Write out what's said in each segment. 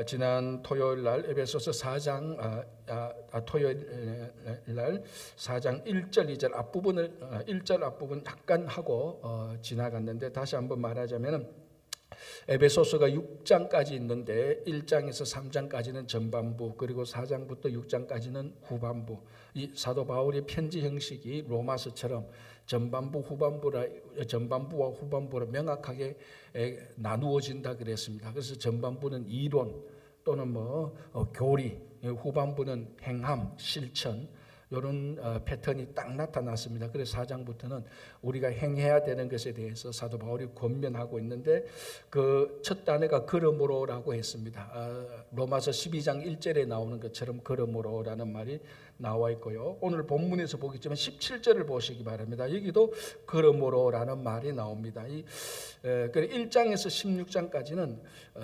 지난 토요일 날 에베소서 4장 토요일 날 4장 1절 2절 앞부분을 1절 앞부분 잠깐 하고 지나갔는데, 다시 한번 말하자면 에베소서가 6장까지 있는데 1장에서 3장까지는 전반부, 그리고 4장부터 6장까지는 후반부. 이 사도 바울의 편지 형식이 로마서처럼 전반부와 후반부로 명확하게 나누어진다 그랬습니다. 그래서 전반부는 이론 또는 교리, 후반부는 행함, 실천, 이런 패턴이 딱 나타났습니다. 그래서 4장부터는 우리가 행해야 되는 것에 대해서 사도 바울이 권면하고 있는데, 그 첫 단어가 그러므로라고 했습니다. 로마서 12장 1절에 나오는 것처럼 그러므로라는 말이 나와 있고요. 오늘 본문에서 보겠지만 17절을 보시기 바랍니다. 여기도 그러므로라는 말이 나옵니다. 1장에서 16장까지는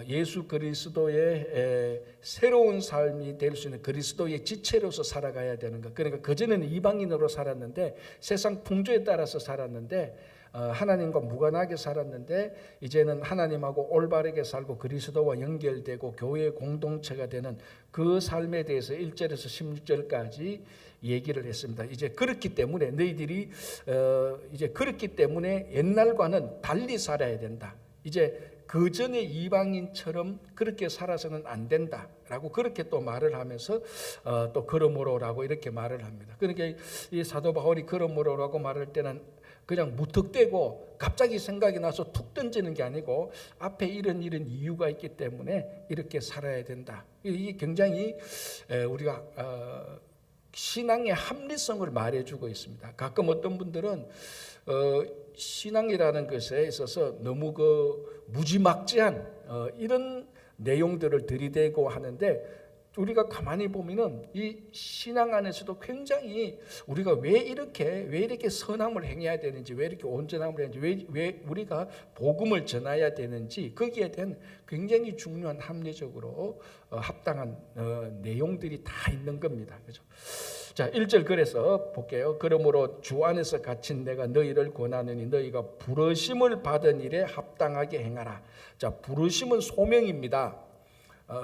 예수 그리스도의 새로운 삶이 될 수 있는 그리스도의 지체로서 살아가야 되는 것. 그러니까 그전에는 이방인으로 살았는데, 세상 풍조에 따라서 살았는데, 하나님과 무관하게 살았는데, 이제는 하나님하고 올바르게 살고 그리스도와 연결되고 교회의 공동체가 되는 그 삶에 대해서 1절에서 16절까지 얘기를 했습니다. 이제 그렇기 때문에 너희들이 이제 그렇기 때문에 옛날과는 달리 살아야 된다. 이제 그 전에 이방인처럼 그렇게 살아서는 안 된다라고 그렇게 또 말을 하면서 또 그러므로라고 이렇게 말을 합니다. 그러니까 이 사도 바울이 그러므로라고 말할 때는 그냥 무턱대고 갑자기 생각이 나서 툭 던지는 게 아니고 앞에 이런 이유가 있기 때문에 이렇게 살아야 된다. 이게 굉장히 우리가 신앙의 합리성을 말해주고 있습니다. 가끔 어떤 분들은 신앙이라는 것에 있어서 너무 무지막지한 이런 내용들을 들이대고 하는데, 우리가 가만히 보면은 이 신앙 안에서도 굉장히 우리가 왜 이렇게 선함을 행해야 되는지, 왜 이렇게 온전함을 해야 되는지, 왜 우리가 복음을 전해야 되는지, 거기에 대한 굉장히 중요한 합리적으로 합당한 내용들이 다 있는 겁니다. 그죠? 자, 1절 그래서 볼게요. 그러므로 주 안에서 갇힌 내가 너희를 권하느니 너희가 부르심을 받은 일에 합당하게 행하라. 자, 부르심은 소명입니다.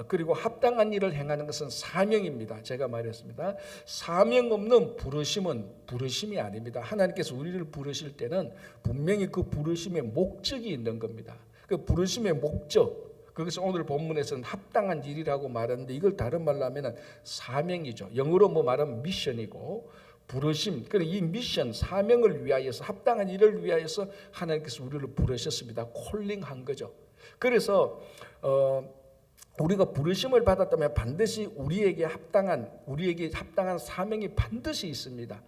그리고 합당한 일을 행하는 것은 사명입니다. 제가 말했습니다. 사명 없는 부르심은 부르심이 아닙니다. 하나님께서 우리를 부르실 때는 분명히 그 부르심의 목적이 있는 겁니다. 그 부르심의 목적, 그것을 오늘 본문에서는 합당한 일이라고 말하는데, 이걸 다른 말로 하면 사명이죠. 영어로 말하면 미션이고, 부르심, 이 미션, 사명을 위하여서, 합당한 일을 위하여서 하나님께서 우리를 부르셨습니다. 콜링한 거죠. 그래서 우리가 부르심을 받았다면 반드시 우리에게 합당한 사명이 반드시 있습니다.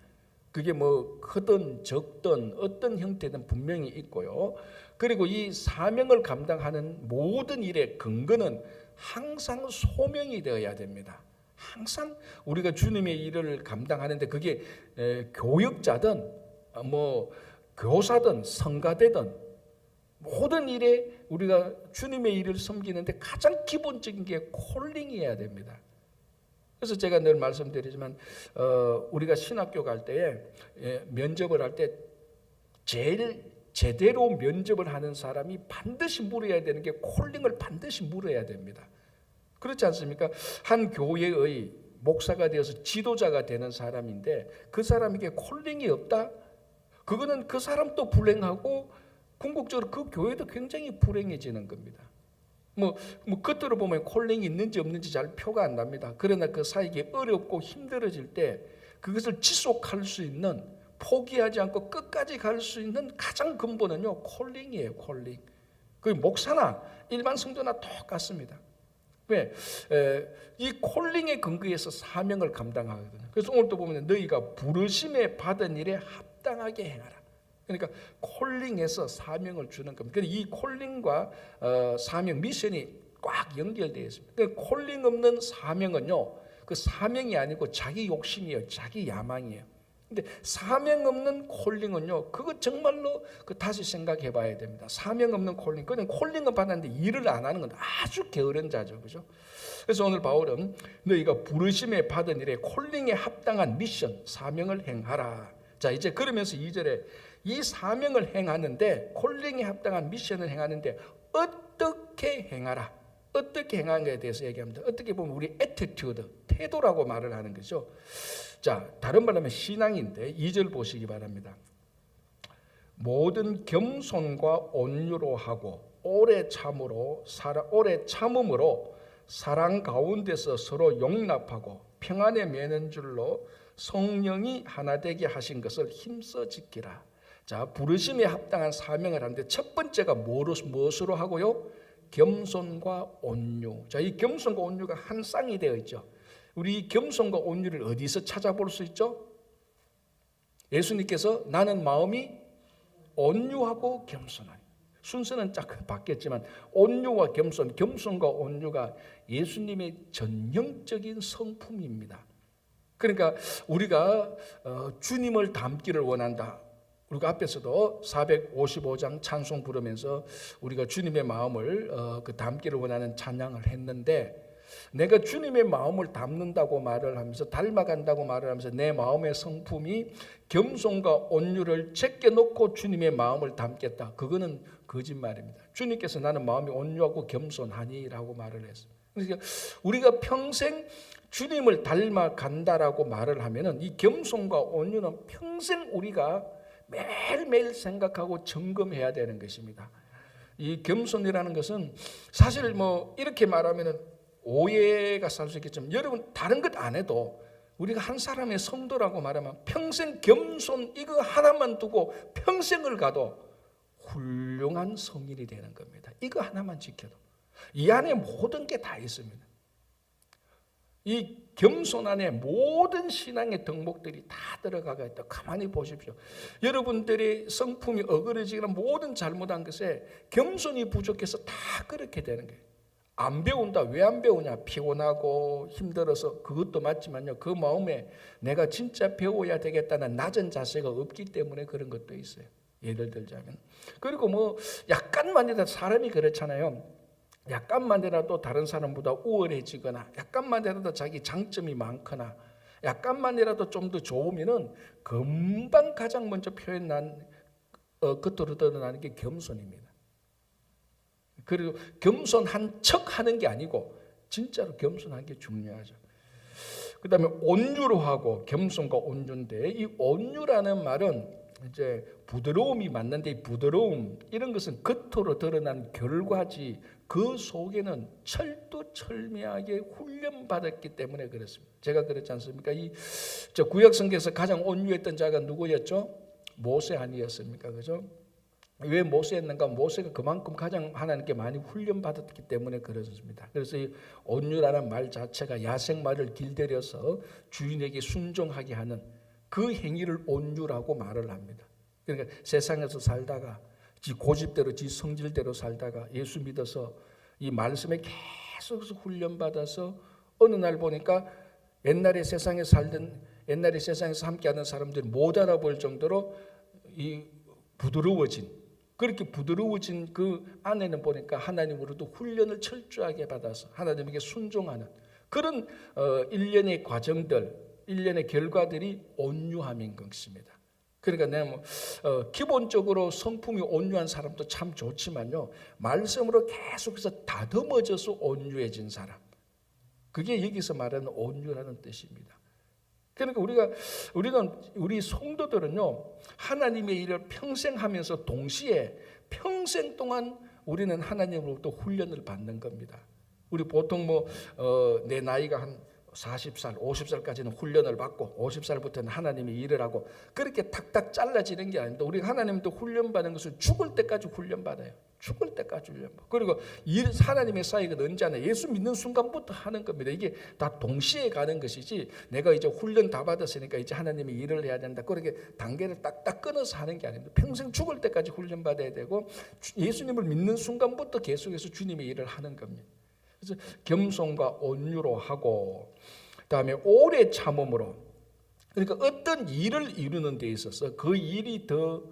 그게 크든 적든 어떤 형태든 분명히 있고요. 그리고 이 사명을 감당하는 모든 일의 근거는 항상 소명이 되어야 됩니다. 항상 우리가 주님의 일을 감당하는데, 그게 교역자든 교사든 성가대든 모든 일에 우리가 주님의 일을 섬기는데 가장 기본적인 게 콜링이어야 됩니다. 그래서 제가 늘 말씀드리지만 우리가 신학교 갈 때에 면접을 할 때 제일 제대로 면접을 하는 사람이 반드시 물어야 되는 게 콜링을 반드시 물어야 됩니다. 그렇지 않습니까? 한 교회의 목사가 되어서 지도자가 되는 사람인데 그 사람에게 콜링이 없다? 그거는 그 사람도 불행하고 궁극적으로 그 교회도 굉장히 불행해지는 겁니다. 겉으로 보면 콜링이 있는지 없는지 잘 표가 안 납니다. 그러나 그 사이에 어렵고 힘들어질 때 그것을 지속할 수 있는, 포기하지 않고 끝까지 갈 수 있는 가장 근본은요, 콜링이에요. 콜링. 그 목사나 일반 성도나 똑같습니다. 왜? 이 콜링의 근거에서 사명을 감당하거든요. 그래서 오늘도 보면 너희가 부르심에 받은 일에 합당하게 행하라. 그러니까 콜링에서 사명을 주는 겁니다. 이 콜링과 사명, 미션이 꽉 연결되어 있습니다. 콜링 없는 사명은요, 그 사명이 아니고 자기 욕심이에요. 자기 야망이에요. 근데 사명 없는 콜링은요, 그거 정말로 다시 생각해 봐야 됩니다. 사명 없는 콜링, 그냥 콜링은 받았는데 일을 안 하는 건 아주 게으른 자죠. 그죠? 그래서 오늘 바울은 너희가 부르심에 받은 일에 콜링에 합당한 미션, 사명을 행하라. 자, 이제 그러면서 2절에 이 사명을 행하는데, 콜링에 합당한 미션을 행하는데 어떻게 행하라? 어떻게 행하는가에 대해서 얘기합니다. 어떻게 보면 우리 애티튜드, 태도라고 말을 하는 거죠. 자, 다른 말로 하면 신앙인데 2절 보시기 바랍니다. 모든 겸손과 온유로 하고 오래 참음으로 사랑 가운데서 서로 용납하고 평안에 매는 줄로 성령이 하나 되게 하신 것을 힘써 지키라. 자, 부르심에 합당한 사명을 하는데 첫 번째가 무엇으로 하고요? 겸손과 온유. 자, 이 겸손과 온유가 한 쌍이 되어 있죠. 우리 겸손과 온유를 어디서 찾아볼 수 있죠? 예수님께서 나는 마음이 온유하고 겸손하니. 순서는 짝 바뀌었지만 온유와 겸손, 겸손과 온유가 예수님의 전형적인 성품입니다. 그러니까 우리가 주님을 닮기를 원한다. 우리가 앞에서도 455장 찬송 부르면서 우리가 주님의 마음을 닮기를 원하는 찬양을 했는데, 내가 주님의 마음을 닮는다고 말을 하면서 닮아간다고 말을 하면서 내 마음의 성품이 겸손과 온유를 제껴놓고 주님의 마음을 닮겠다. 그거는 거짓말입니다. 주님께서 나는 마음이 온유하고 겸손하니라고 말을 했어요. 그러니까 우리가 평생 주님을 닮아간다라고 말을 하면은 이 겸손과 온유는 평생 우리가 매일매일 생각하고 점검해야 되는 것입니다. 이 겸손이라는 것은 사실 뭐 이렇게 말하면은 오해가 살 수 있겠지만, 여러분 다른 것 안 해도 우리가 한 사람의 성도라고 말하면 평생 겸손 이거 하나만 두고 평생을 가도 훌륭한 성인이 되는 겁니다. 이거 하나만 지켜도 이 안에 모든 게 다 있습니다. 이 겸손 안에 모든 신앙의 덕목들이 다 들어가가 있다. 가만히 보십시오. 여러분들이 성품이 어그러지거나 모든 잘못한 것에 겸손이 부족해서 다 그렇게 되는 거예요. 안 배운다. 왜 안 배우냐? 피곤하고 힘들어서. 그것도 맞지만요, 그 마음에 내가 진짜 배워야 되겠다는 낮은 자세가 없기 때문에 그런 것도 있어요. 예를 들자면, 그리고 뭐 약간만이라도 사람이 그렇잖아요. 약간만이라도 다른 사람보다 우월해지거나 약간만이라도 자기 장점이 많거나 약간만이라도 좀 더 좋으면은 금방 가장 먼저 겉으로 드러나는 게 겸손입니다. 그리고 겸손한 척 하는 게 아니고 진짜로 겸손한 게 중요하죠. 그 다음에 온유로 하고, 겸손과 온유인데 이 온유라는 말은 이제 부드러움이 맞는데, 이 부드러움 이런 것은 겉으로 드러난 결과지 그 속에는 철두철미하게 훈련받았기 때문에 그렇습니다. 제가 그렇지 않습니까? 저 구약성경에서 가장 온유했던 자가 누구였죠? 모세 아니었습니까? 그죠? 왜 모세였는가? 모세가 그만큼 가장 하나님께 많이 훈련받았기 때문에 그렇습니다. 그래서 이 온유라는 말 자체가 야생마를 길들여서 주인에게 순종하게 하는 그 행위를 온유라고 말을 합니다. 그러니까 세상에서 살다가 지 고집대로 지 성질대로 살다가 예수 믿어서 이 말씀에 계속해서 훈련받아서 어느 날 보니까 옛날에 세상에서 함께하는 사람들이 못 알아볼 정도로 이 그렇게 부드러워진 그 안에는 보니까 하나님으로도 훈련을 철저하게 받아서 하나님에게 순종하는 그런 일련의 과정들, 일련의 결과들이 온유함인 것입니다. 그러니까 내가 기본적으로 성품이 온유한 사람도 참 좋지만요, 말씀으로 계속해서 다듬어져서 온유해진 사람, 그게 여기서 말하는 온유라는 뜻입니다. 그러니까 우리 성도들은요, 하나님의 일을 평생 하면서 동시에 평생 동안 우리는 하나님으로부터 훈련을 받는 겁니다. 우리 보통 내 나이가 한 40살, 50살까지는 훈련을 받고 50살부터는 하나님이 일을 하고 그렇게 탁탁 잘라지는 게 아닙니다. 우리가 하나님도 훈련받는 것을 죽을 때까지 훈련받아요. 죽을 때까지 훈련받고. 그리고 하나님의 사역은 언제 하나? 예수 믿는 순간부터 하는 겁니다. 이게 다 동시에 가는 것이지, 내가 이제 훈련 다 받았으니까 이제 하나님이 일을 해야 된다, 그렇게 단계를 딱딱 끊어서 하는 게 아닙니다. 평생 죽을 때까지 훈련받아야 되고 예수님을 믿는 순간부터 계속해서 주님의 일을 하는 겁니다. 그래서 겸손과 온유로 하고, 그다음에 오래 참음으로, 그러니까 어떤 일을 이루는 데 있어서 그 일이 더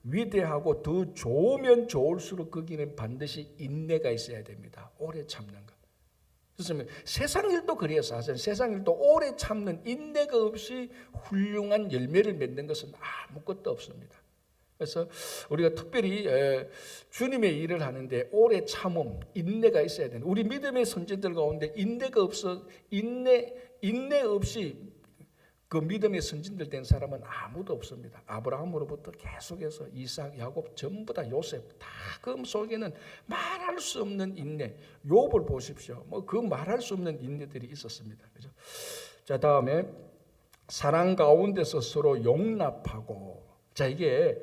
위대하고 더 좋으면 좋을수록 거기는 반드시 인내가 있어야 됩니다. 오래 참는 것. 그래서 세상 일도 그래요. 사실 세상 일도 오래 참는 인내가 없이 훌륭한 열매를 맺는 것은 아무것도 없습니다. 그래서 우리가 특별히 주님의 일을 하는데 오래 참음, 인내가 있어야 되는, 우리 믿음의 선지들 가운데 인내가 없어, 인내 없이 그 믿음의 선진들 된 사람은 아무도 없습니다. 아브라함으로부터 계속해서 이삭, 야곱, 전부 다 요셉, 다 그 속에는 말할 수 없는 인내. 욥을 보십시오. 뭐 그 말할 수 없는 인내들이 있었습니다. 그죠? 자, 다음에 사랑 가운데서 서로 용납하고. 자, 이게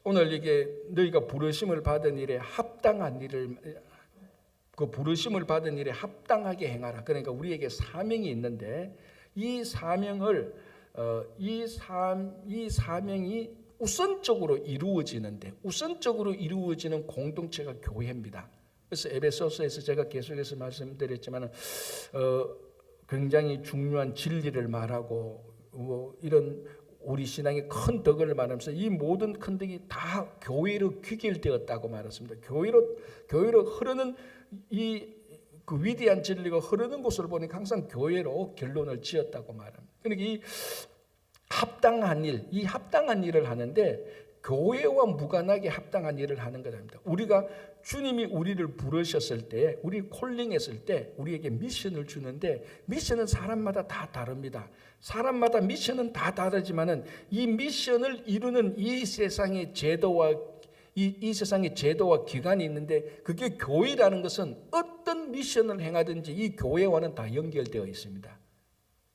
오늘 이게 너희가 부르심을 받은 일에 합당한 일을, 그 부르심을 받은 일에 합당하게 행하라. 그러니까 우리에게 사명이 있는데 이 사명을 이 사명이 우선적으로 이루어지는 공동체가 교회입니다. 그래서 에베소서에서 제가 계속해서 말씀드렸지만 굉장히 중요한 진리를 말하고 이런 우리 신앙의 큰 덕을 말하면서 이 모든 큰 덕이 다 교회로 귀결되었다고 말했습니다. 교회로 흐르는 그 위대한 진리가 흐르는 곳을 보니까 항상 교회로 결론을 지었다고 말합니다. 그러니까 이 합당한 일을 하는데 교회와 무관하게 합당한 일을 하는 것입니다. 우리가 주님이 우리를 부르셨을 때, 우리 콜링했을 때 우리에게 미션을 주는데 미션은 사람마다 다 다릅니다. 사람마다 미션은 다 다르지만은 이 미션을 이루는 이 세상의 제도와 기관이 있는데 그게 교회라는 것은 어떤 미션을 행하든지 이 교회와는 다 연결되어 있습니다.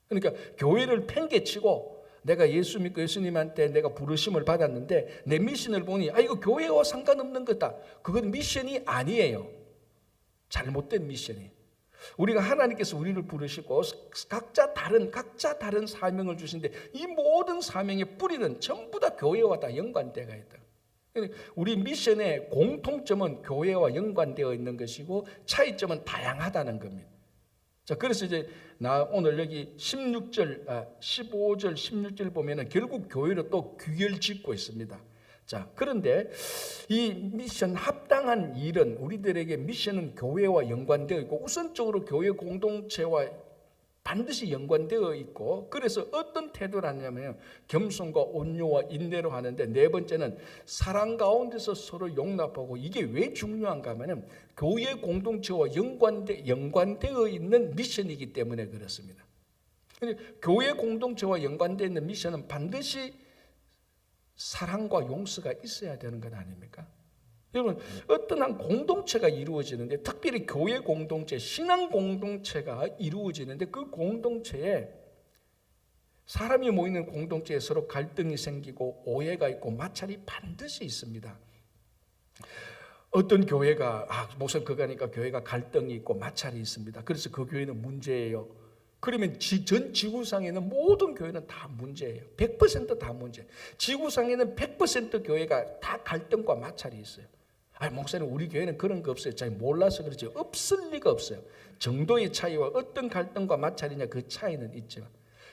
그러니까 교회를 팽개치고 내가 예수 믿고 예수님한테 내가 부르심을 받았는데 내 미션을 보니 이거 교회와 상관없는 거다. 그건 미션이 아니에요. 잘못된 미션이에요. 우리가 하나님께서 우리를 부르시고 각자 다른 사명을 주신데 이 모든 사명의 뿌리는 전부 다 교회와 다 연관되어 있다. 우리 미션의 공통점은 교회와 연관되어 있는 것이고 차이점은 다양하다는 겁니다. 자, 그래서 이제 오늘 여기 15절, 16절 보면은 결국 교회로 또 귀결 짓고 있습니다. 자, 그런데 이 미션 합당한 일은 우리들에게 미션은 교회와 연관되어 있고 우선적으로 교회 공동체와 반드시 연관되어 있고 그래서 어떤 태도를 하냐면 겸손과 온유와 인내로 하는데 네 번째는 사랑 가운데서 서로 용납하고 이게 왜 중요한가 하면 교회 공동체와 연관되어 있는 미션이기 때문에 그렇습니다. 교회 공동체와 연관되어 있는 미션은 반드시 사랑과 용서가 있어야 되는 것 아닙니까? 여러분 어떤 한 공동체가 이루어지는데 특별히 교회 공동체, 신앙 공동체가 이루어지는데 그 공동체에 사람이 모이는 공동체에 서로 갈등이 생기고 오해가 있고 마찰이 반드시 있습니다. 어떤 교회가 목사님 그거 하니까 교회가 갈등이 있고 마찰이 있습니다. 그래서 그 교회는 문제예요. 그러면 전 지구상에는 모든 교회는 다 문제예요. 100%다 문제. 지구상에는 100% 교회가 다 갈등과 마찰이 있어요. 목사님 우리 교회는 그런 거 없어요. 잘 몰라서 그렇지 없을 리가 없어요. 정도의 차이와 어떤 갈등과 마찰이냐 그 차이는 있죠.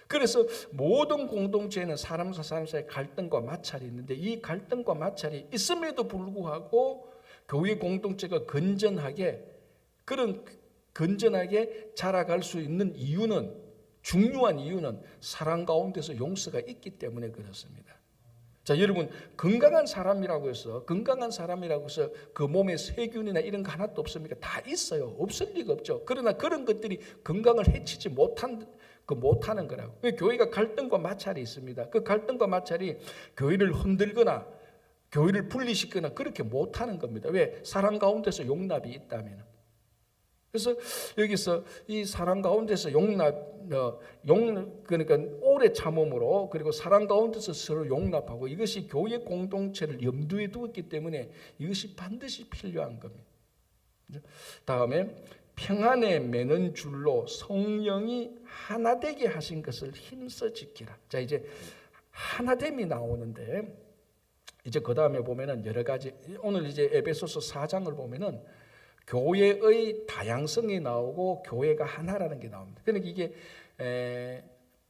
그래서 모든 공동체에는 사람과 사람 사이에 갈등과 마찰이 있는데 이 갈등과 마찰이 있음에도 불구하고 교회 공동체가 건전하게 자라갈 수 있는 이유는 중요한 이유는 사랑 가운데서 용서가 있기 때문에 그렇습니다. 자, 여러분 건강한 사람이라고 해서 그 몸에 세균이나 이런 거 하나도 없습니까? 다 있어요. 없을 리가 없죠. 그러나 그런 것들이 건강을 해치지 못하는 거라고. 교회가 갈등과 마찰이 있습니다. 그 갈등과 마찰이 교회를 흔들거나 교회를 분리시키거나 그렇게 못하는 겁니다. 왜? 사랑 가운데서 용납이 있다면. 그래서 여기서 이 사랑 가운데서 그러니까 오래 참음으로 그리고 사랑 가운데서 서로 용납하고 이것이 교회 공동체를 염두에 두었기 때문에 이것이 반드시 필요한 겁니다. 다음에 평안에 매는 줄로 성령이 하나 되게 하신 것을 힘써 지키라. 자, 이제 하나됨이 나오는데 이제 그 다음에 보면은 여러 가지 오늘 이제 에베소서 4장을 보면은 교회의 다양성이 나오고 교회가 하나라는 게 나옵니다. 그러니까 이게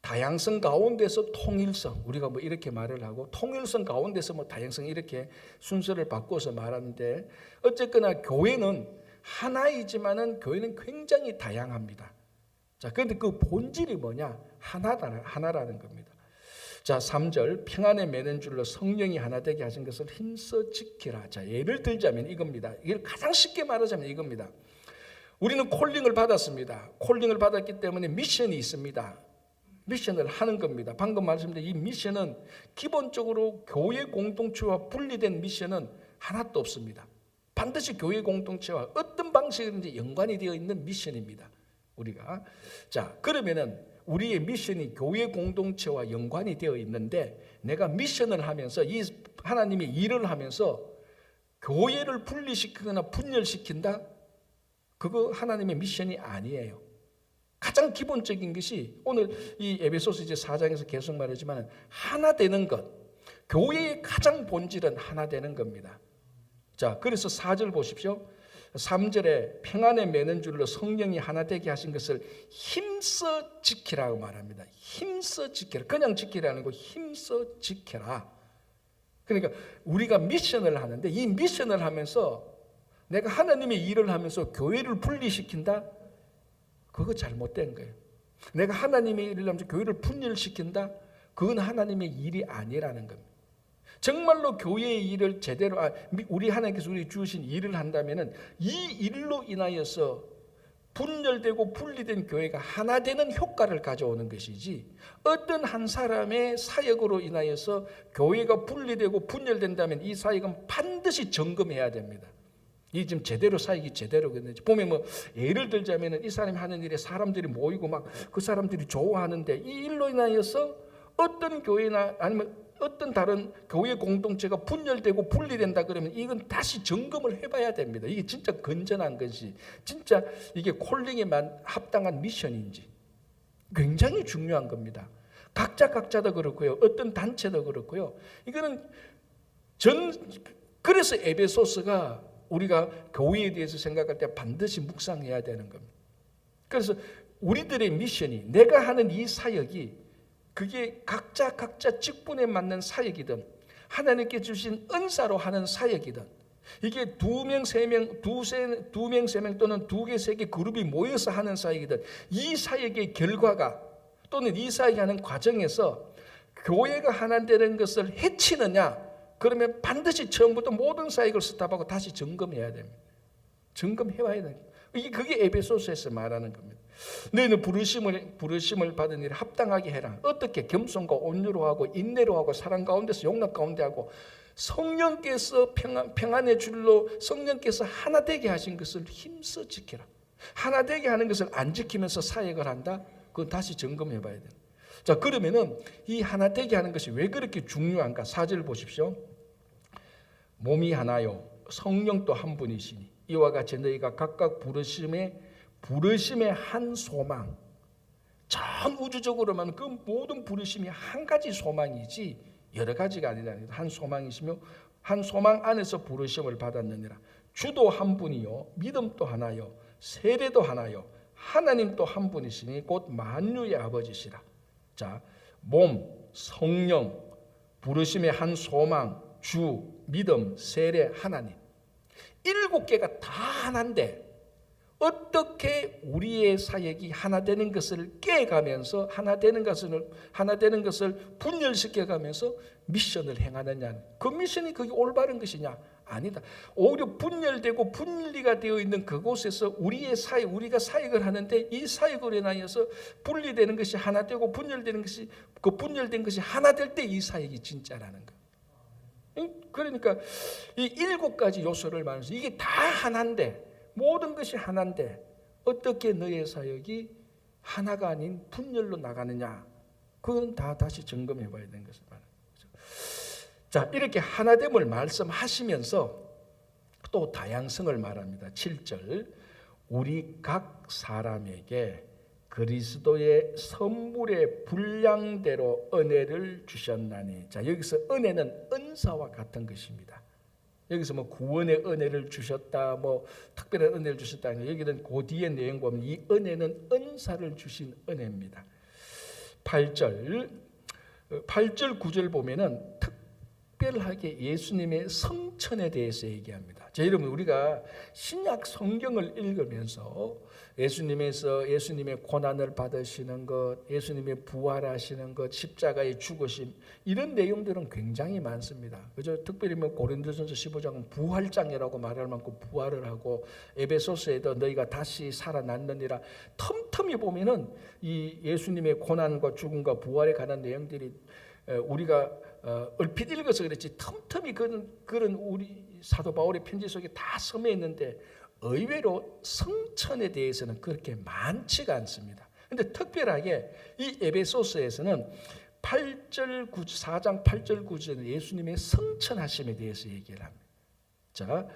다양성 가운데서 통일성 우리가 뭐 이렇게 말을 하고 통일성 가운데서 뭐 다양성 이렇게 순서를 바꿔서 말하는데 어쨌거나 교회는 하나이지만은 교회는 굉장히 다양합니다. 자, 그런데 그 본질이 뭐냐? 하나라는 겁니다. 자, 3절 평안에 매는 줄로 성령이 하나 되게 하신 것을 힘써 지키라. 자, 예를 들자면 이겁니다. 이걸 가장 쉽게 말하자면 이겁니다. 우리는 콜링을 받았습니다. 콜링을 받았기 때문에 미션이 있습니다. 미션을 하는 겁니다. 방금 말씀드린 이 미션은 기본적으로 교회 공동체와 분리된 미션은 하나도 없습니다. 반드시 교회 공동체와 어떤 방식이든지 연관이 되어 있는 미션입니다. 우리가 자, 그러면은 우리의 미션이 교회 공동체와 연관이 되어 있는데 내가 미션을 하면서 이 하나님의 일을 하면서 교회를 분리시키거나 분열시킨다? 그거 하나님의 미션이 아니에요. 가장 기본적인 것이 오늘 이 에베소서 이제 4장에서 계속 말하지만 하나 되는 것. 교회의 가장 본질은 하나 되는 겁니다. 자, 그래서 4절 보십시오. 3절에 평안에 매는 줄로 성령이 하나 되게 하신 것을 힘써 지키라고 말합니다. 힘써 지키라. 그냥 지키라는 거 힘써 지켜라. 그러니까 우리가 미션을 하는데 이 미션을 하면서 내가 하나님의 일을 하면서 교회를 분리시킨다? 그거 잘못된 거예요. 내가 하나님의 일을 하면서 교회를 분열시킨다? 그건 하나님의 일이 아니라는 겁니다. 정말로 교회의 일을 제대로 우리 하나님께서 우리 주신 일을 한다면은 이 일로 인하여서 분열되고 분리된 교회가 하나 되는 효과를 가져오는 것이지 어떤 한 사람의 사역으로 인하여서 교회가 분리되고 분열된다면 이 사역은 반드시 점검해야 됩니다. 이 지금 제대로 사역이 제대로겠는지 보면 뭐 예를 들자면은 이 사람이 하는 일에 사람들이 모이고 막 그 사람들이 좋아하는데 이 일로 인하여서 어떤 교회나 아니면 어떤 다른 교회 공동체가 분열되고 분리된다 그러면 이건 다시 점검을 해봐야 됩니다. 이게 진짜 건전한 것이 진짜 이게 콜링에만 합당한 미션인지 굉장히 중요한 겁니다. 각자도 그렇고요. 어떤 단체도 그렇고요. 이거는 그래서 에베소서가 우리가 교회에 대해서 생각할 때 반드시 묵상해야 되는 겁니다. 그래서 우리들의 미션이 내가 하는 이 사역이 그게 각자 직분에 맞는 사역이든 하나님께 주신 은사로 하는 사역이든 이게 2명, 3명, 2명, 3명 또는 2개, 3개 그룹이 모여서 하는 사역이든 이 사역의 결과가 또는 이 사역하는 과정에서 교회가 하나 되는 것을 해치느냐 그러면 반드시 처음부터 모든 사역을 스탑하고 다시 점검해야 됩니다. 점검해와야 됩니다. 그게 에베소서에서 말하는 겁니다. 너희는 부르심을 받은 일에 합당하게 해라. 어떻게? 겸손과 온유로 하고 인내로 하고 사랑 가운데서 용납 가운데 하고 성령께서 평안의 줄로 성령께서 하나 되게 하신 것을 힘써 지켜라. 하나 되게 하는 것을 안 지키면서 사역을 한다? 그건 다시 점검해 봐야 돼요. 자, 그러면은 이 하나 되게 하는 것이 왜 그렇게 중요한가? 4절 보십시오. 몸이 하나요 성령도 한 분이시니 이와 같이 너희가 각각 부르심의 한 소망. 전 우주적으로만 그 모든 부르심이 한 가지 소망이지 여러 가지가 아니라 한 소망이시며 한 소망 안에서 부르심을 받았느니라. 주도 한 분이요 믿음도 하나요 세례도 하나요 하나님도 한 분이시니 곧 만유의 아버지시라. 자, 몸, 성령, 부르심의 한 소망, 주, 믿음, 세례, 하나님. 7개가 다 하나인데 어떻게 우리의 사역이 하나 되는 것을 깨가면서 하나 되는 것을 분열시켜가면서 미션을 행하느냐. 그 미션이 그게 올바른 것이냐? 아니다. 오히려 분열되고 분리가 되어 있는 그곳에서 우리가 사역을 하는데 이 사역으로 인하여서 분리되는 것이 하나 되고 분열되는 것이 그 분열된 것이 하나 될 때 이 사역이 진짜라는 거. 그러니까 이 7가지 요소를 말해서 이게 다 하나인데 모든 것이 하나인데 어떻게 너의 사역이 하나가 아닌 분열로 나가느냐? 그건 다 다시 점검해 봐야 되는 것을 말합니다. 자, 이렇게 하나됨을 말씀하시면서 또 다양성을 말합니다. 7절 우리 각 사람에게 그리스도의 선물의 분량대로 은혜를 주셨나니. 자, 여기서 은혜는 은사와 같은 것입니다. 여기서 뭐 구원의 은혜를 주셨다, 뭐 특별한 은혜를 주셨다. 여기는 그 뒤에 내용 보면 이 은혜는 은사를 주신 은혜입니다. 8절, 9절 보면은 특별하게 예수님의 성천에 대해서 얘기합니다. 자, 여러분, 우리가 신약 성경을 읽으면서 예수님의 고난을 받으시는 것, 예수님의 부활하시는 것, 십자가의 죽으심, 이런 내용들은 굉장히 많습니다. 그죠? 특별히 고린도전서 15장은 부활장이라고 말할 만큼 부활을 하고, 에베소서에도 너희가 다시 살아났느니라. 틈틈이 보면은 이 예수님의 고난과 죽음과 부활에 관한 내용들이 우리가 얼핏 읽어서 그렇지 틈틈이 그런 우리 사도 바울의 편지 속에 다 서매 있는데, 의외로 성천에 대해서는 그렇게 많지가 않습니다. 그런데 특별하게 이 에베소서에서는 4장 8절 9절은 예수님의 성천하심에 대해서 얘기를 합니다. 자,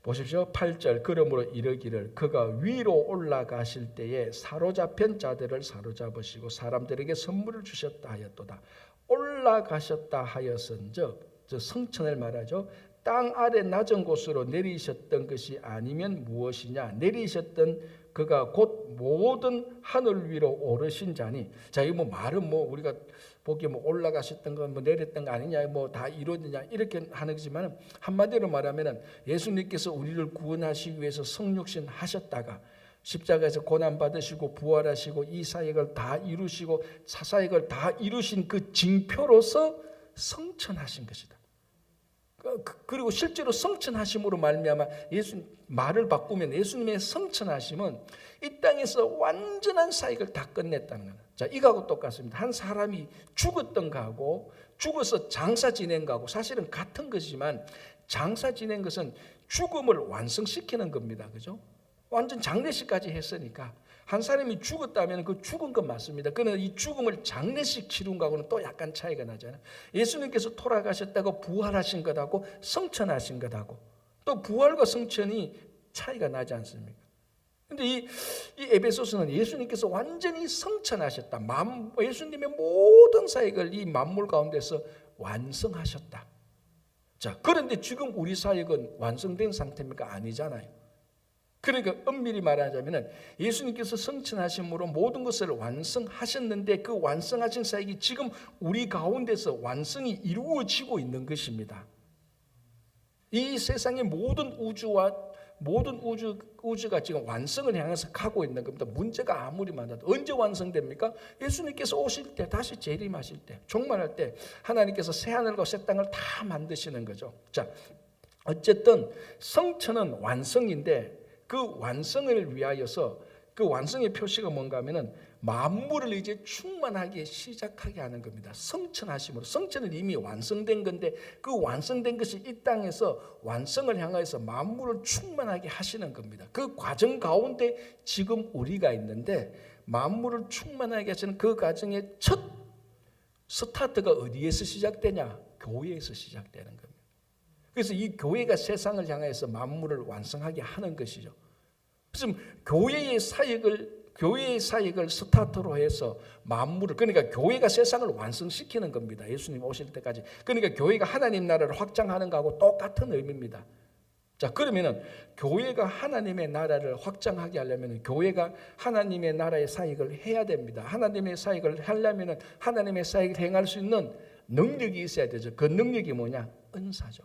보십시오. 8절, 그러므로 이르기를 그가 위로 올라가실 때에 사로잡힌 자들을 사로잡으시고 사람들에게 선물을 주셨다 하였도다. 올라가셨다 하였은즉, 저 성천을 말하죠. 땅 아래 낮은 곳으로 내리셨던 것이 아니면 무엇이냐? 내리셨던 그가 곧 모든 하늘 위로 오르신 자니. 자, 이 말은 우리가 보기에 올라가셨던 건 내렸던 거 아니냐, 다 이루어지냐 이렇게 하는 거지만, 한마디로 말하면은 예수님께서 우리를 구원하시기 위해서 성육신 하셨다가 십자가에서 고난 받으시고 부활하시고 이 사역을 다 이루시고 사사역을 다 이루신 그 징표로서 성천하신 것이다. 그리고 실제로 성천하심으로 말미암아 말을 바꾸면 예수님의 성천하심은 이 땅에서 완전한 사역을 다 끝냈다는 거예요. 자, 이거하고 똑같습니다. 한 사람이 죽었던 거하고 죽어서 장사 지낸 거하고 사실은 같은 것이지만, 장사 지낸 것은 죽음을 완성시키는 겁니다. 그죠? 완전 장례식까지 했으니까. 한 사람이 죽었다면 그 죽은 건 맞습니다. 그러나 이 죽음을 장례식 치른 거하고는 또 약간 차이가 나잖아요. 예수님께서 돌아가셨다고 부활하신 것하고 성천하신 것하고 또 부활과 성천이 차이가 나지 않습니까? 그런데 이 에베소서는 예수님께서 완전히 성천하셨다. 예수님의 모든 사역을 이 만물 가운데서 완성하셨다. 자, 그런데 지금 우리 사역은 완성된 상태입니까? 아니잖아요. 그러니까 엄밀히 말하자면 예수님께서 성천하심으로 모든 것을 완성하셨는데, 그 완성하신 사역이 지금 우리 가운데서 완성이 이루어지고 있는 것입니다. 이 세상의 모든 우주가 지금 완성을 향해서 가고 있는 겁니다. 문제가 아무리 많아도 언제 완성됩니까? 예수님께서 오실 때, 다시 재림하실 때, 종말할 때 하나님께서 새 하늘과 새 땅을 다 만드시는 거죠. 자, 어쨌든 성천은 완성인데, 그 완성을 위하여서 그 완성의 표시가 뭔가 하면은 만물을 이제 충만하게 시작하게 하는 겁니다. 성천하심으로. 성천은 이미 완성된 건데, 그 완성된 것이 이 땅에서 완성을 향하여서 만물을 충만하게 하시는 겁니다. 그 과정 가운데 지금 우리가 있는데, 만물을 충만하게 하시는 그 과정의 첫 스타트가 어디에서 시작되냐? 교회에서 시작되는 겁니다. 그래서 이 교회가 세상을 향해서 만물을 완성하게 하는 것이죠. 그래서 교회의 사역을 스타트로 해서 만물을, 그러니까 교회가 세상을 완성시키는 겁니다. 예수님 오실 때까지. 그러니까 교회가 하나님 나라를 확장하는 거하고 똑같은 의미입니다. 자, 그러면은 교회가 하나님의 나라를 확장하게 하려면 교회가 하나님의 나라의 사역을 해야 됩니다. 하나님의 사역을 하려면 하나님의 사역을 행할 수 있는 능력이 있어야 되죠. 그 능력이 뭐냐? 은사죠.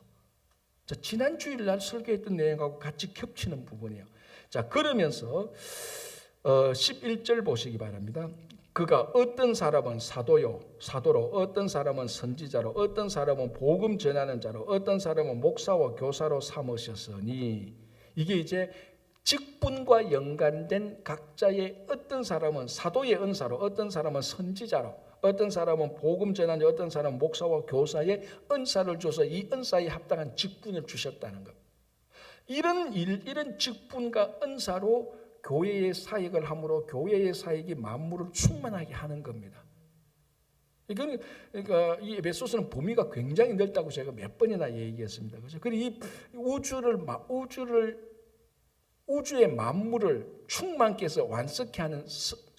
자, 지난 주일날 설교했던 내용하고 같이 겹치는 부분이에요. 자, 그러면서 11절 보시기 바랍니다. 그가 어떤 사람은 사도로, 어떤 사람은 선지자로, 어떤 사람은 복음 전하는 자로, 어떤 사람은 목사와 교사로 삼으셨으니, 이게 이제 직분과 연관된 각자의, 어떤 사람은 사도의 은사로, 어떤 사람은 선지자로, 어떤 사람은 복음 전하는 자, 어떤 사람은 목사와 교사의 은사를 줘서 이 은사에 합당한 직분을 주셨다는 것. 이런 직분과 은사로 교회의 사역을 함으로 교회의 사역이 만물을 충만하게 하는 겁니다. 그러니까 이 에베소서는 범위가 굉장히 넓다고 제가 몇 번이나 얘기했습니다. 그렇죠? 그리고 이 우주의 만물을 충만케 해서 완성케 하는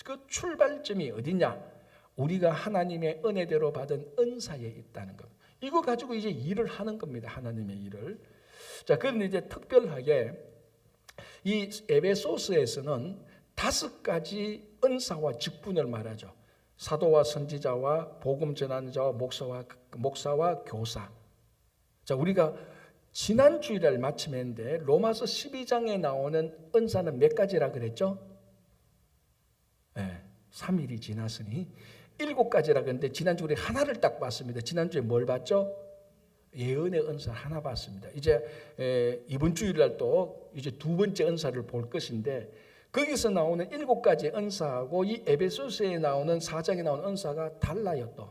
그 출발점이 어디냐? 우리가 하나님의 은혜대로 받은 은사에 있다는 겁니다. 이거 가지고 이제 일을 하는 겁니다. 하나님의 일을. 자, 그런데 이제 특별하게 이 에베소서에서는 5가지 은사와 직분을 말하죠. 사도와 선지자와 복음 전하는 자와 목사와 교사. 자, 우리가 지난 주일날 마침 했는데 로마서 12장에 나오는 은사는 몇 가지라 그랬죠? 네, 3일이 지났으니 7가지라 그랬는데 지난주에 우리 하나를 딱 봤습니다. 지난주에 뭘 봤죠? 예언의 은사 하나 봤습니다. 이제 이번 주일날 또 이제 두 번째 은사를 볼 것인데 거기서 나오는 7가지 은사하고 이 에베소서에 나오는 4장에 나오는 은사가 달라요 또.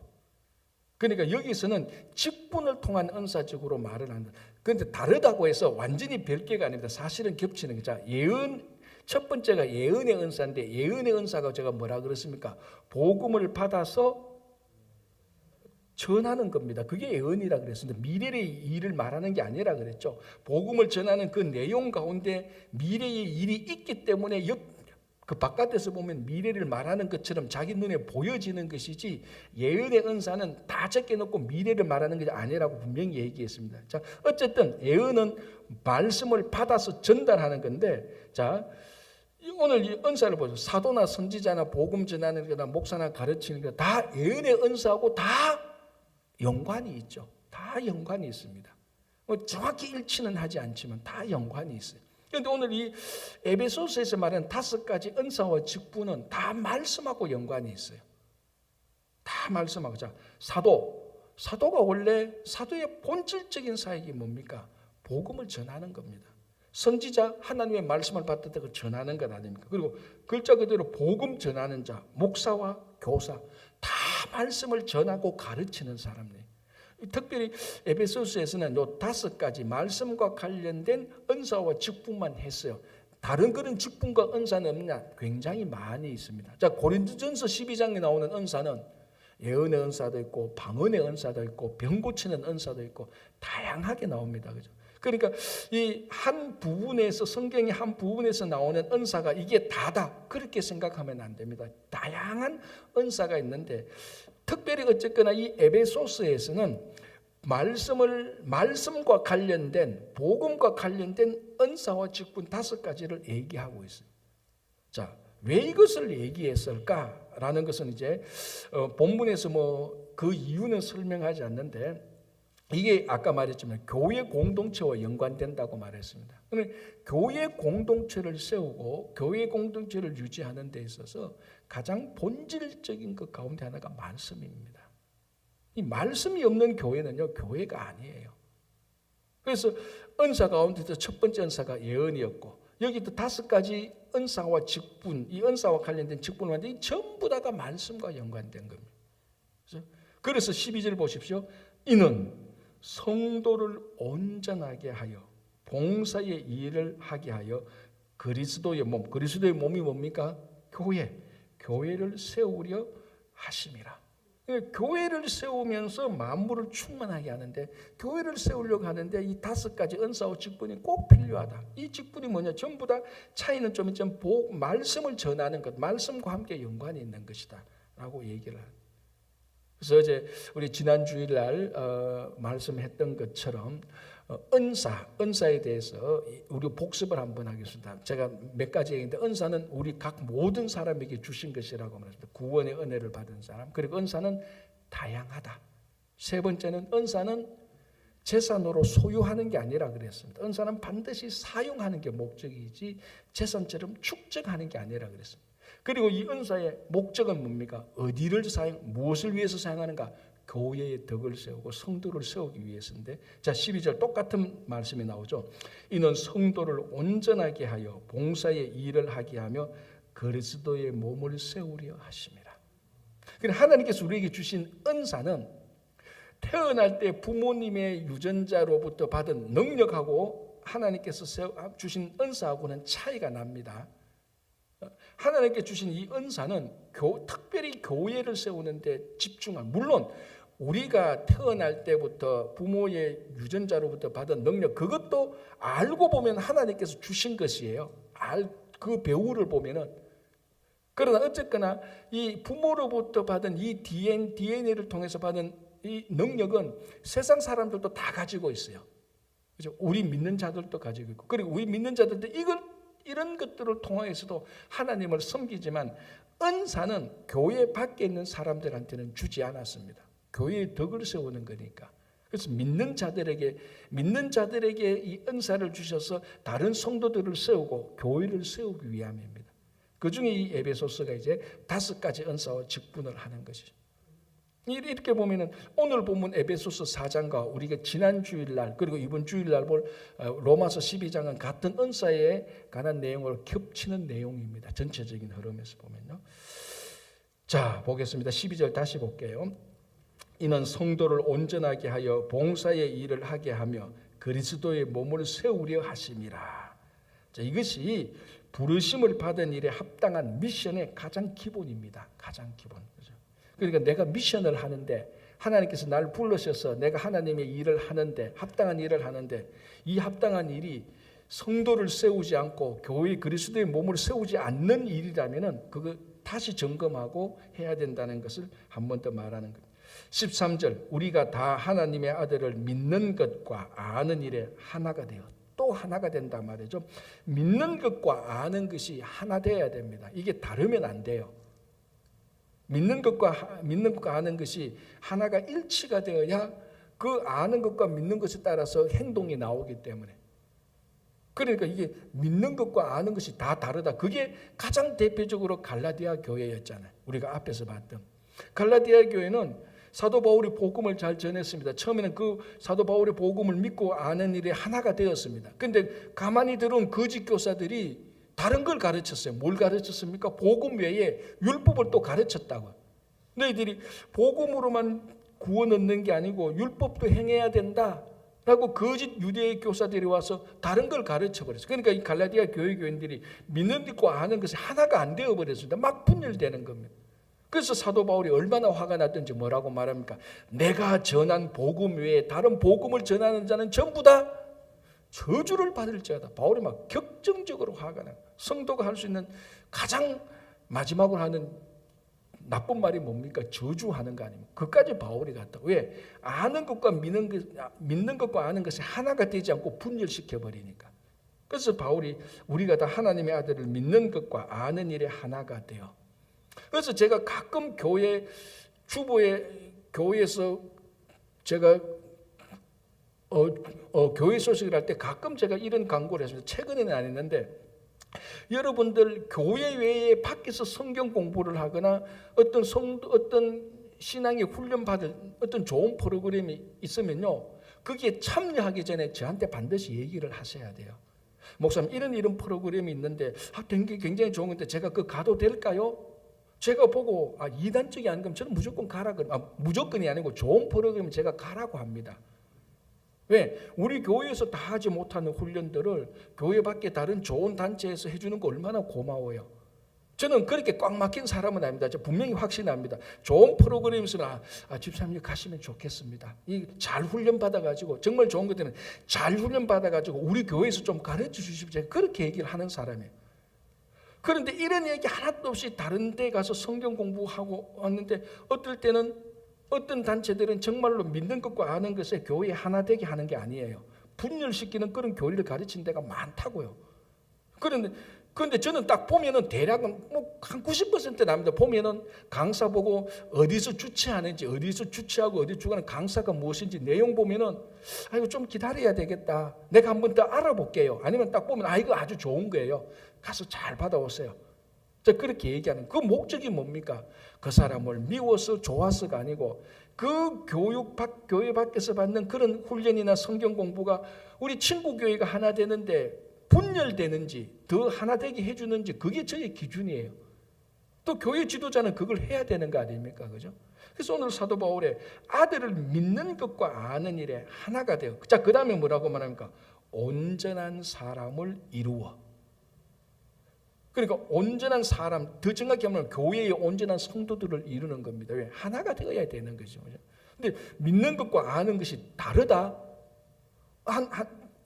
그러니까 여기서는 직분을 통한 은사적으로 말을 한다. 그런데 다르다고 해서 완전히 별개가 아닙니다. 사실은 겹치는 거죠. 예언 첫 번째가 예언의 은사인데 예언의 은사가 제가 뭐라 그랬습니까? 복음을 받아서 전하는 겁니다. 그게 예언이라 그랬습니다. 미래의 일을 말하는 게 아니라 그랬죠. 복음을 전하는 그 내용 가운데 미래의 일이 있기 때문에 그 바깥에서 보면 미래를 말하는 것처럼 자기 눈에 보여지는 것이지 예언의 은사는 다 적혀놓고 미래를 말하는 게 아니라고 분명히 얘기했습니다. 자, 어쨌든 예언은 말씀을 받아서 전달하는 건데, 자, 오늘 이 은사를 보죠. 사도나 선지자나 복음 전하는 거나 목사나 가르치는 거 다 예언의 은사하고 다 연관이 있죠. 다 연관이 있습니다. 정확히 일치는 하지 않지만 다 연관이 있어요. 그런데 오늘 이 에베소서에서 말하는 5가지 은사와 직분은 다 말씀하고 연관이 있어요. 다 말씀하고. 자, 사도가 원래 사도의 본질적인 사역이 뭡니까? 복음을 전하는 겁니다. 선지자 하나님의 말씀을 받들고 전하는 것 아닙니까? 그리고 글자 그대로 복음 전하는 자, 목사와 교사 다 말씀을 전하고 가르치는 사람이에요. 특별히 에베소서에서는 요 5가지 말씀과 관련된 은사와 직분만 했어요. 다른 그런 직분과 은사는 없냐? 굉장히 많이 있습니다. 자, 고린도전서 12장에 나오는 은사는 예언의 은사도 있고 방언의 은사도 있고 병 고치는 은사도 있고 다양하게 나옵니다. 그죠? 그러니까 이 한 부분에서 성경의 한 부분에서 나오는 은사가 이게 다다 그렇게 생각하면 안 됩니다. 다양한 은사가 있는데 특별히 어쨌거나 이 에베소서에서는 말씀과 관련된 복음과 관련된 은사와 직분 5가지를 얘기하고 있어요. 자, 왜 이것을 얘기했을까라는 것은 이제 본문에서 뭐 그 이유는 설명하지 않는데 이게 아까 말했지만 교회 공동체와 연관된다고 말했습니다. 그러면 교회 공동체를 세우고 교회 공동체를 유지하는 데 있어서 가장 본질적인 것 가운데 하나가 말씀입니다. 이 말씀이 없는 교회는요, 교회가 아니에요. 그래서 은사 가운데서 첫 번째 은사가 예언이었고 여기도 5가지 은사와 직분, 이 은사와 관련된 직분을 하는데 전부 다가 말씀과 연관된 겁니다. 그래서 12절 보십시오. 이는 성도를 온전하게 하여 봉사의 일을 하게 하여 그리스도의 몸이 뭡니까? 교회를 세우려 하심이라. 교회를 세우면서 만물을 충만하게 하는데 교회를 세우려고 하는데 이 5가지 은사와 직분이 꼭 필요하다. 이 직분이 뭐냐? 전부 다 차이는 좀 있지만 말씀을 전하는 것, 말씀과 함께 연관이 있는 것이다 라고 얘기를 합니다. 그래서 이제 우리 지난 주일날 말씀했던 것처럼 은사에 대해서 우리 복습을 한번 하겠습니다. 제가 몇 가지 얘기인데 은사는 우리 각 모든 사람에게 주신 것이라고 말했습니다. 구원의 은혜를 받은 사람. 그리고 은사는 다양하다. 세 번째는 은사는 재산으로 소유하는 게 아니라 그랬습니다. 은사는 반드시 사용하는 게 목적이지 재산처럼 축적하는 게 아니라 그랬습니다. 그리고 이 은사의 목적은 뭡니까? 무엇을 위해서 사용하는가? 교회의 덕을 세우고 성도를 세우기 위해서인데, 자 12절 똑같은 말씀이 나오죠. 이는 성도를 온전하게 하여 봉사의 일을 하게 하며 그리스도의 몸을 세우려 하심이라. 그러니까 하나님께서 우리에게 주신 은사는 태어날 때 부모님의 유전자로부터 받은 능력하고 하나님께서 주신 은사하고는 차이가 납니다. 하나님께 주신 이 은사는 특별히 교회를 세우는 데 집중한, 물론 우리가 태어날 때부터 부모의 유전자로부터 받은 능력, 그것도 알고 보면 하나님께서 주신 것이에요. 그 배우를 보면은. 그러나 어쨌거나 이 부모로부터 받은 이 DNA를 통해서 받은 이 능력은 세상 사람들도 다 가지고 있어요. 그죠? 우리 믿는 자들도 가지고 있고, 그리고 우리 믿는 자들도 이런 것들을 통해서도 하나님을 섬기지만 은사는 교회 밖에 있는 사람들한테는 주지 않았습니다. 교회의 덕을 세우는 거니까. 그래서 믿는 자들에게 이 은사를 주셔서 다른 성도들을 세우고 교회를 세우기 위함입니다. 그 중에 이 에베소서가 이제 5가지 은사와 직분을 하는 것이죠. 이렇게 보면은 오늘 본문 에베소서 4장과 우리가 지난 주일날 그리고 이번 주일날 볼 로마서 12장은 같은 은사에 관한 내용을 겹치는 내용입니다. 전체적인 흐름에서 보면요. 자, 보겠습니다. 12절 다시 볼게요. 이는 성도를 온전하게 하여 봉사의 일을 하게 하며 그리스도의 몸을 세우려 하심이라. 자, 이것이 부르심을 받은 일에 합당한 미션의 가장 기본입니다. 가장 기본. 그러니까 내가 미션을 하는데 하나님께서 나를 불러셔서 내가 하나님의 일을 하는데 합당한 일을 하는데 이 합당한 일이 성도를 세우지 않고 교회 그리스도의 몸을 세우지 않는 일이라면은 그거 다시 점검하고 해야 된다는 것을 한 번 더 말하는 겁니다. 13절 우리가 다 하나님의 아들을 믿는 것과 아는 일에 하나가 되어 또 하나가 된단 말이죠. 믿는 것과 아는 것이 하나 되어야 됩니다. 이게 다르면 안 돼요. 믿는 것과 아는 것이 하나가 일치가 되어야 그 아는 것과 믿는 것에 따라서 행동이 나오기 때문에 그러니까 이게 믿는 것과 아는 것이 다 다르다. 그게 가장 대표적으로 갈라디아 교회였잖아요. 우리가 앞에서 봤던 갈라디아 교회는 사도 바울이 복음을 잘 전했습니다. 처음에는 그 사도 바울의 복음을 믿고 아는 일에 하나가 되었습니다. 그런데 가만히 들어온 거짓 교사들이 다른 걸 가르쳤어요. 뭘 가르쳤습니까? 복음 외에 율법을 또 가르쳤다고요. 너희들이 복음으로만 구원 얻는 게 아니고 율법도 행해야 된다라고 거짓 유대의 교사들이 와서 다른 걸 가르쳐버렸어요. 그러니까 이 갈라디아 교인들이 믿는 것과 아는 것이 하나가 안 되어버렸습니다. 막 분열되는 겁니다. 그래서 사도 바울이 얼마나 화가 났던지 뭐라고 말합니까? 내가 전한 복음 외에 다른 복음을 전하는 자는 전부 다 저주를 받을지어다. 바울이 막 격정적으로 화가 나요. 성도가 할 수 있는 가장 마지막으로 하는 나쁜 말이 뭡니까? 저주하는 거 아닙니까? 그까지 바울이 갔다. 왜? 아는 것과 믿는 것과 아는 것이 하나가 되지 않고 분열시켜 버리니까. 그래서 바울이 우리가 다 하나님의 아들을 믿는 것과 아는 일에 하나가 되어. 그래서 제가 가끔 교회에서 제가 교회 소식을 할 때 가끔 제가 이런 광고를 했습니다. 최근에는 안 했는데 여러분들 교회 외에 밖에서 성경 공부를 하거나 어떤 신앙의 훈련 받을 어떤 좋은 프로그램이 있으면요. 거기에 참여하기 전에 저한테 반드시 얘기를 하셔야 돼요. 목사님 이런 프로그램이 있는데 된 게 굉장히 좋은 건데 제가 그거 가도 될까요? 제가 보고 이단적이 아닌 거면 저는 무조건 가라고 무조건이 아니고 좋은 프로그램 제가 가라고 합니다. 왜? 우리 교회에서 다 하지 못하는 훈련들을 교회 밖에 다른 좋은 단체에서 해주는 거 얼마나 고마워요. 저는 그렇게 꽉 막힌 사람은 아닙니다. 저 분명히 확신합니다. 좋은 프로그램 있으면 집사님 가시면 좋겠습니다. 잘 훈련 받아가지고 정말 좋은 것들은 잘 훈련 받아가지고 우리 교회에서 좀 가르쳐 주십시오. 제가 그렇게 얘기를 하는 사람이에요. 그런데 이런 얘기 하나도 없이 다른 데 가서 성경 공부하고 왔는데 어떨 때는 어떤 단체들은 정말로 믿는 것과 아는 것에 교회 하나 되게 하는 게 아니에요. 분열시키는 그런 교리를 가르치는 데가 많다고요. 그런데 저는 딱 보면은 대략은 한 90% 납니다. 보면은 강사 보고 어디서 주최하는지, 어디서 주최하고 어디 주관하는 강사가 무엇인지 내용 보면은 이거 좀 기다려야 되겠다. 내가 한번 더 알아볼게요. 아니면 딱 보면 이거 아주 좋은 거예요. 가서 잘 받아오세요. 저 그렇게 얘기하는 그 목적이 뭡니까? 그 사람을 미워서 좋아서가 아니고 그 교회 밖에서 받는 그런 훈련이나 성경 공부가 우리 친구 교회가 하나 되는데 분열되는지 더 하나 되게 해주는지 그게 저의 기준이에요. 또 교회 지도자는 그걸 해야 되는 거 아닙니까? 그죠? 그래서 오늘 사도 바울의 아들을 믿는 것과 아는 일에 하나가 돼요. 자, 그 다음에 뭐라고 말합니까? 온전한 사람을 이루어. 그러니까 온전한 사람, 더 정확히 하면 교회의 온전한 성도들을 이루는 겁니다. 왜? 하나가 되어야 되는 거죠. 근데 믿는 것과 아는 것이 다르다.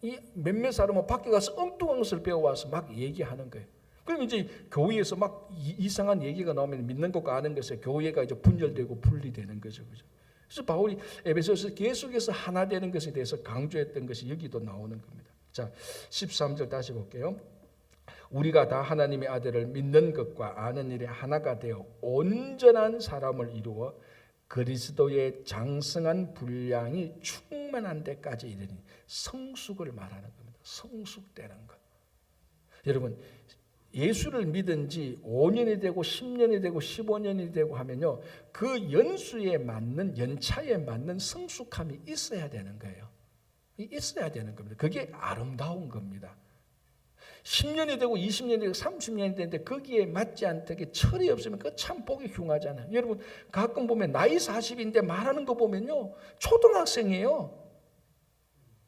이 몇몇 사람은 밖에 가서 엉뚱한 것을 배워와서 막 얘기하는 거예요. 그럼 이제 교회에서 막 이상한 얘기가 나오면 믿는 것과 아는 것에 교회가 이제 분열되고 분리되는 거죠. 그래서 바울이 에베소서에서 계속해서 하나 되는 것에 대해서 강조했던 것이 여기도 나오는 겁니다. 자, 13절 다시 볼게요. 우리가 다 하나님의 아들을 믿는 것과 아는 일에 하나가 되어 온전한 사람을 이루어 그리스도의 장성한 분량이 충만한 데까지 이르니 성숙을 말하는 겁니다. 성숙되는 것. 여러분 예수를 믿은 지 5년이 되고 10년이 되고 15년이 되고 하면요, 그 연수에 맞는, 연차에 맞는 성숙함이 있어야 되는 거예요. 있어야 되는 겁니다. 그게 아름다운 겁니다. 10년이 되고 20년이 되고 30년이 되는데 거기에 맞지 않게 철이 없으면 그 참 보기 흉하잖아요. 여러분 가끔 보면 나이 40인데 말하는 거 보면요, 초등학생이에요.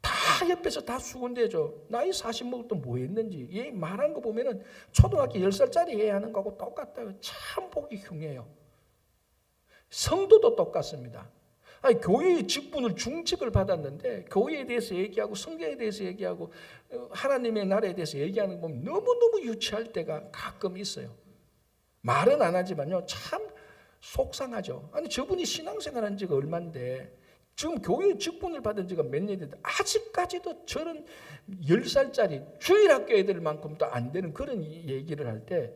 다 옆에서 다 수군대죠. 나이 40 먹을 때 뭐 했는지. 얘 말한 거 보면은 초등학교 10살짜리 애 하는 거하고 똑같다고. 참 보기 흉해요. 성도도 똑같습니다. 아니, 교회의 직분을 중직을 받았는데 교회에 대해서 얘기하고 성경에 대해서 얘기하고 하나님의 나라에 대해서 얘기하는 거 보면 너무너무 유치할 때가 가끔 있어요. 말은 안 하지만요, 참 속상하죠. 아니, 저분이 신앙생활 한 지가 얼만데 지금 교회 직분을 받은 지가 몇 년이 됐다. 아직까지도 저런 10살짜리 주일학교 애들만큼도 안 되는 그런 얘기를 할 때,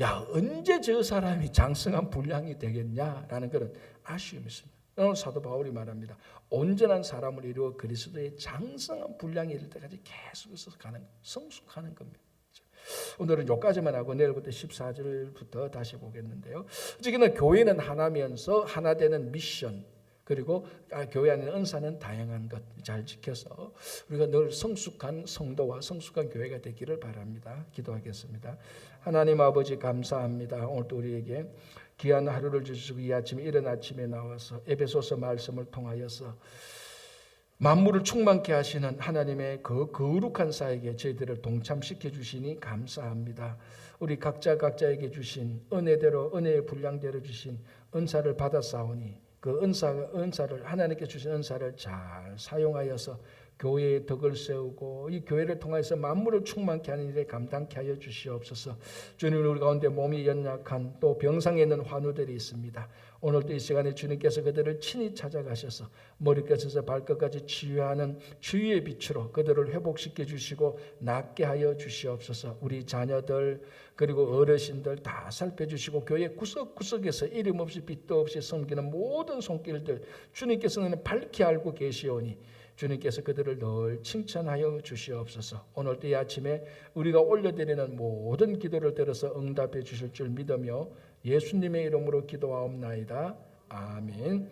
야, 언제 저 사람이 장성한 분량이 되겠냐라는 그런 아쉬움이 있습니다. 오늘 사도 바울이 말합니다. 온전한 사람을 이루어 그리스도의 장성한 분량이 이를 때까지 계속해서 성숙하는 겁니다. 오늘은 여기까지만 하고 내일부터 14절부터 다시 보겠는데요. 어쨌거나 교회는 하나면서 하나 되는 미션, 그리고 교회 안에 은사는 다양한 것 잘 지켜서 우리가 늘 성숙한 성도와 성숙한 교회가 되기를 바랍니다. 기도하겠습니다. 하나님 아버지 감사합니다. 오늘도 우리에게 귀한 하루를 주시고 이 아침에 이른 아침에 나와서 에베소서 말씀을 통하여서 만물을 충만케 하시는 하나님의 그 거룩한 사역에 저희들을 동참시켜 주시니 감사합니다. 우리 각자에게 주신 은혜대로 은혜의 분량대로 주신 은사를 받았사오니 그 은사를 하나님께 주신 은사를 잘 사용하여서 교회의 덕을 세우고 이 교회를 통해서 만물을 충만케 하는 일에 감당케 하여 주시옵소서. 주님, 우리 가운데 몸이 연약한 또 병상에 있는 환우들이 있습니다. 오늘도 이 시간에 주님께서 그들을 친히 찾아가셔서 머리끝에서 발끝까지 치유하는 치유의 빛으로 그들을 회복시켜 주시고 낫게 하여 주시옵소서. 우리 자녀들 그리고 어르신들 다 살펴주시고 교회 구석구석에서 이름 없이 빛도 없이 섬기는 모든 손길들 주님께서는 밝히 알고 계시오니 주님께서 그들을 늘 칭찬하여 주시옵소서. 오늘도 이 아침에 우리가 올려드리는 모든 기도를 들어서 응답해 주실 줄 믿으며 예수님의 이름으로 기도하옵나이다. 아멘.